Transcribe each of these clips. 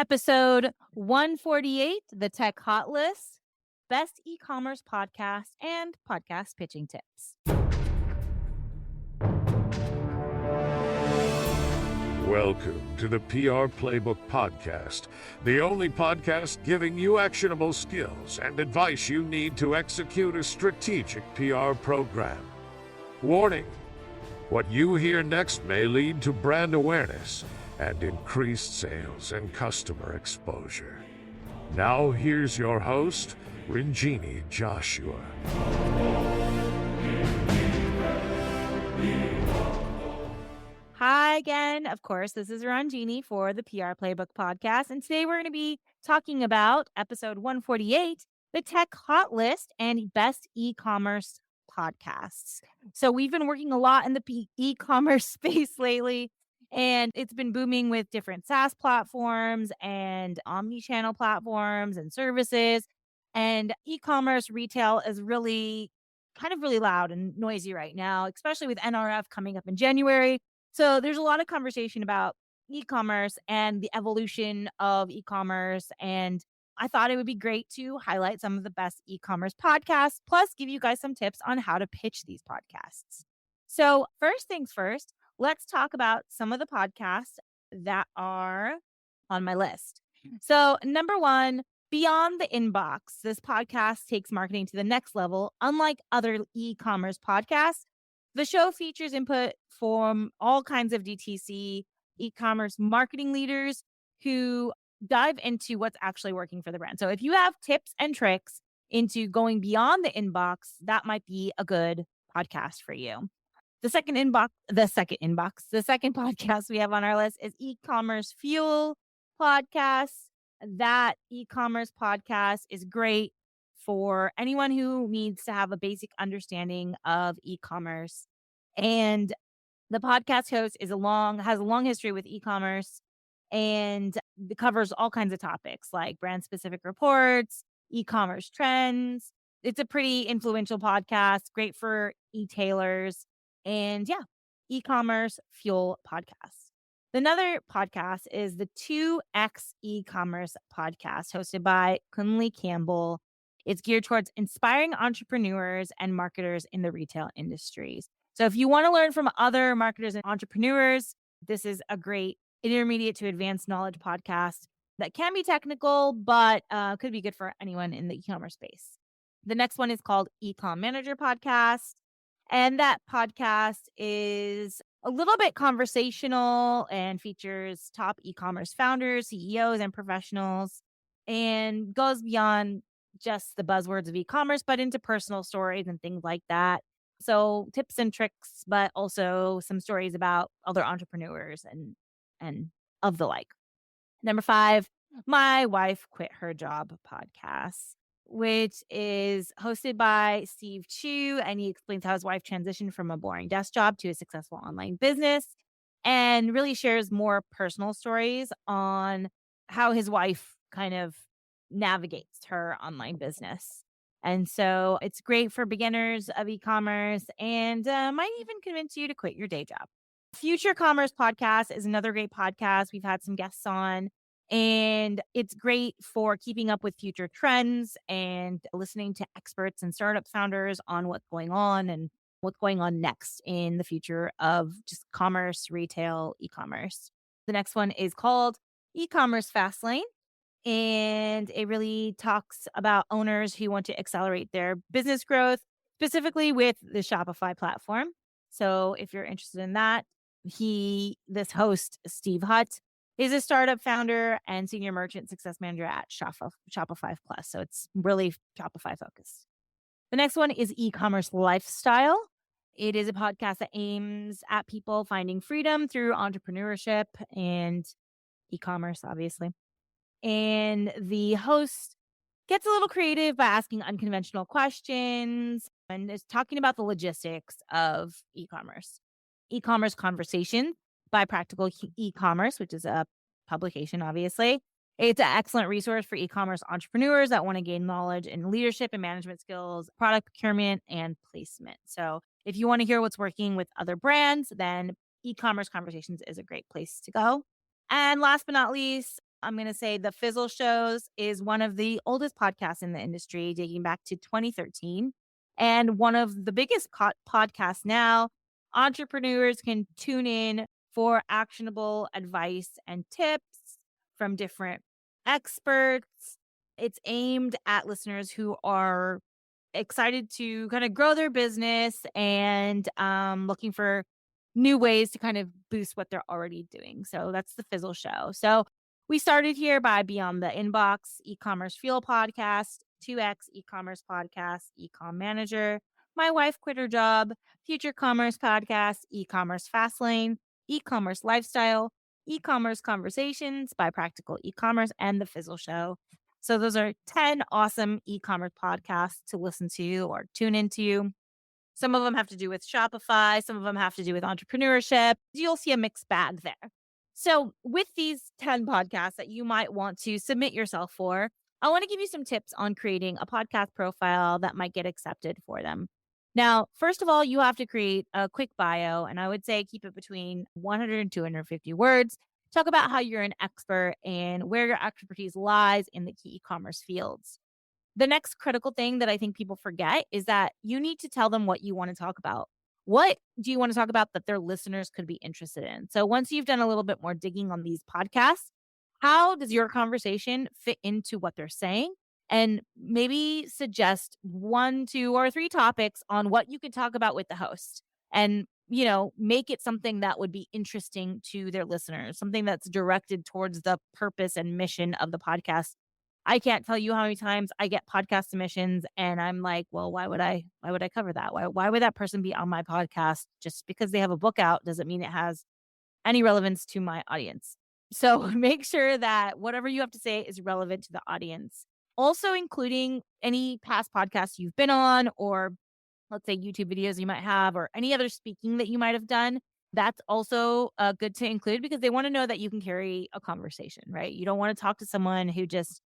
Episode 148, The Tech Hot List, Best E-commerce Podcast, and Podcast Pitching Tips. Welcome to the PR Playbook Podcast, the only podcast giving you actionable skills and advice you need to execute a strategic PR program. Warning: what you hear next may lead to brand awareness and increased sales and customer exposure. Now here's your host, Ranjini Joshua. Hi again. Of course, this is Ranjini for the PR Playbook Podcast. And today we're going to be talking about episode 148, the Tech Hot List and Best E-commerce Podcasts. So we've been working a lot in the e-commerce space lately, and it's been booming with different SaaS platforms and omnichannel platforms and services. And e-commerce retail is really loud and noisy right now, especially with NRF coming up in January. So there's a lot of conversation about e-commerce and the evolution of e-commerce. And I thought it would be great to highlight some of the best e-commerce podcasts, plus give you guys some tips on how to pitch these podcasts. So first things first, let's talk about some of the podcasts that are on my list. So number one, Beyond the Inbox. This podcast takes marketing to the next level. Unlike other e-commerce podcasts, the show features input from all kinds of DTC e-commerce marketing leaders who dive into what's actually working for the brand. So if you have tips and tricks into going beyond the inbox, that might be a good podcast for you. The second podcast we have on our list is E-commerce Fuel podcast. That e-commerce podcast is great for anyone who needs to have a basic understanding of e-commerce. And the podcast host has a long history with e-commerce and covers all kinds of topics like brand specific reports, e-commerce trends. It's a pretty influential podcast, great for e-tailers, and E-commerce Fuel podcast. Another podcast is the 2X e-commerce podcast hosted by Kunle Campbell. It's geared towards inspiring entrepreneurs and marketers in the retail industries. So if you want to learn from other marketers and entrepreneurs, this is a great intermediate to advanced knowledge podcast that can be technical, but could be good for anyone in the e-commerce space. The next one is called Ecom Manager Podcast. And that podcast is a little bit conversational and features top e-commerce founders, CEOs, and professionals, and goes beyond just the buzzwords of e-commerce, but into personal stories and things like that. So tips and tricks, but also some stories about other entrepreneurs and of the like. Number 5, My Wife Quit Her Job podcast, which is hosted by Steve Chu, and he explains how his wife transitioned from a boring desk job to a successful online business and really shares more personal stories on how his wife kind of navigates her online business. And so it's great for beginners of e-commerce and might even convince you to quit your day job. Future Commerce Podcast is another great podcast. We've had some guests on, and it's great for keeping up with future trends and listening to experts and startup founders on what's going on and what's going on next in the future of just commerce, retail, e-commerce. The next one is called E-commerce Fastlane, and it really talks about owners who want to accelerate their business growth, specifically with the Shopify platform. So if you're interested in that, this host, Steve Hutt, is a startup founder and senior merchant success manager at Shopify Plus. So it's really Shopify focused. The next one is E-commerce Lifestyle. It is a podcast that aims at people finding freedom through entrepreneurship and e-commerce, obviously. And the host gets a little creative by asking unconventional questions and is talking about the logistics of e-commerce. E-commerce Conversation by Practical E-commerce, which is a publication, obviously. It's an excellent resource for e-commerce entrepreneurs that want to gain knowledge in leadership and management skills, product procurement, and placement. So if you want to hear what's working with other brands, then E-commerce Conversations is a great place to go. And last but not least, I'm going to say The Fizzle Shows is one of the oldest podcasts in the industry, dating back to 2013, and one of the biggest podcasts now. Entrepreneurs can tune in for actionable advice and tips from different experts. It's aimed at listeners who are excited to kind of grow their business and looking for new ways to kind of boost what they're already doing. So that's the Fizzle Show. So we started here by Beyond the Inbox, e-commerce fuel podcast, 2X e-commerce podcast, ecom manager, my wife quit her job, future commerce podcast, e-commerce fastlane, e-commerce lifestyle, e-commerce conversations by Practical E-commerce, and the Fizzle Show. So those are 10 awesome e-commerce podcasts to listen to or tune into. Some of them have to do with Shopify. Some of them have to do with entrepreneurship. You'll see a mixed bag there. So with these 10 podcasts that you might want to submit yourself for, I want to give you some tips on creating a podcast profile that might get accepted for them. Now, first of all, you have to create a quick bio, and I would say keep it between 100 and 250 words. Talk about how you're an expert and where your expertise lies in the key e-commerce fields. The next critical thing that I think people forget is that you need to tell them what you want to talk about. What do you want to talk about that their listeners could be interested in? So once you've done a little bit more digging on these podcasts, how does your conversation fit into what they're saying? And maybe suggest 1, 2, or 3 topics on what you could talk about with the host. And, make it something that would be interesting to their listeners, something that's directed towards the purpose and mission of the podcast. I can't tell you how many times I get podcast submissions and I'm like, well, why would I cover that? Why would that person be on my podcast? Just because they have a book out doesn't mean it has any relevance to my audience. So make sure that whatever you have to say is relevant to the audience. Also including any past podcasts you've been on, or let's say YouTube videos you might have, or any other speaking that you might have done. That's also good to include because they want to know that you can carry a conversation, right? You don't want to talk to someone who just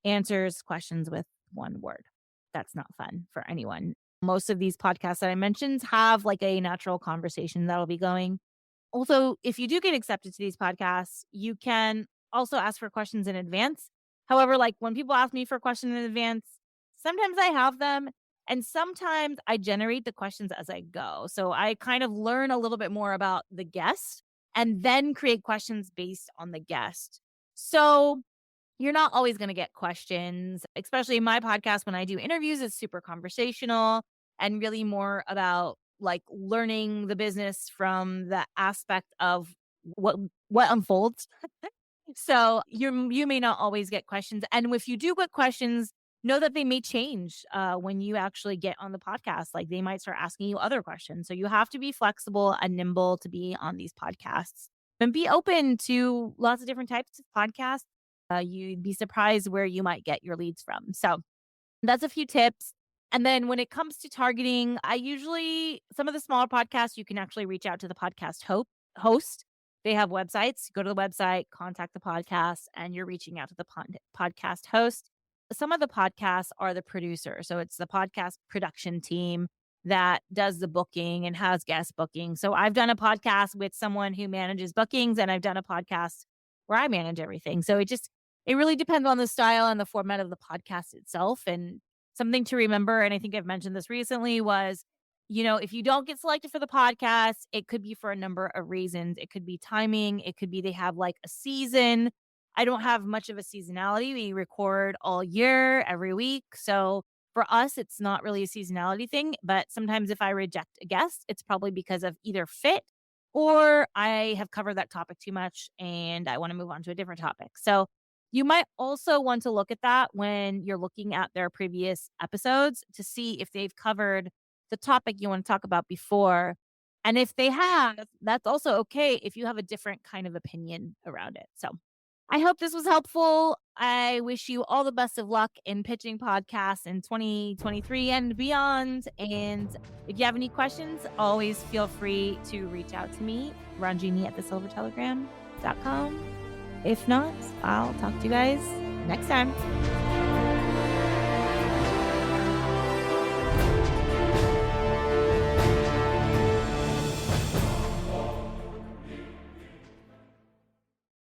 answers questions with one word. That's not fun for anyone. Most of these podcasts that I mentioned have like a natural conversation that'll be going. Also, if you do get accepted to these podcasts, you can also ask for questions in advance. However, like when people ask me for questions in advance, sometimes I have them and sometimes I generate the questions as I go. So I kind of learn a little bit more about the guest and then create questions based on the guest. So you're not always going to get questions, especially in my podcast. When I do interviews, it's super conversational and really more about like learning the business from the aspect of what unfolds. So you may not always get questions. And if you do get questions, know that they may change when you actually get on the podcast. Like they might start asking you other questions. So you have to be flexible and nimble to be on these podcasts and be open to lots of different types of podcasts. You'd be surprised where you might get your leads from. So that's a few tips. And then when it comes to targeting, some of the smaller podcasts, you can actually reach out to the podcast host. They have websites. Go to the website, contact the podcast, and you're reaching out to the podcast host. Some of the podcasts are the producer. So it's the podcast production team that does the booking and has guest booking. So I've done a podcast with someone who manages bookings, and I've done a podcast where I manage everything. So it really depends on the style and the format of the podcast itself. And something to remember, and I think I've mentioned this recently, was, if you don't get selected for the podcast, it could be for a number of reasons. It could be timing. It could be they have like a season. I don't have much of a seasonality. We record all year, every week. So for us, it's not really a seasonality thing. But sometimes if I reject a guest, it's probably because of either fit or I have covered that topic too much and I want to move on to a different topic. So you might also want to look at that when you're looking at their previous episodes to see if they've covered the topic you want to talk about before. And if they have, that's also okay if you have a different kind of opinion around it. So I hope this was helpful. I wish you all the best of luck in pitching podcasts in 2023 and beyond. And if you have any questions, always feel free to reach out to me, ranjini@thesilvertelegram.com. If not, I'll talk to you guys next time.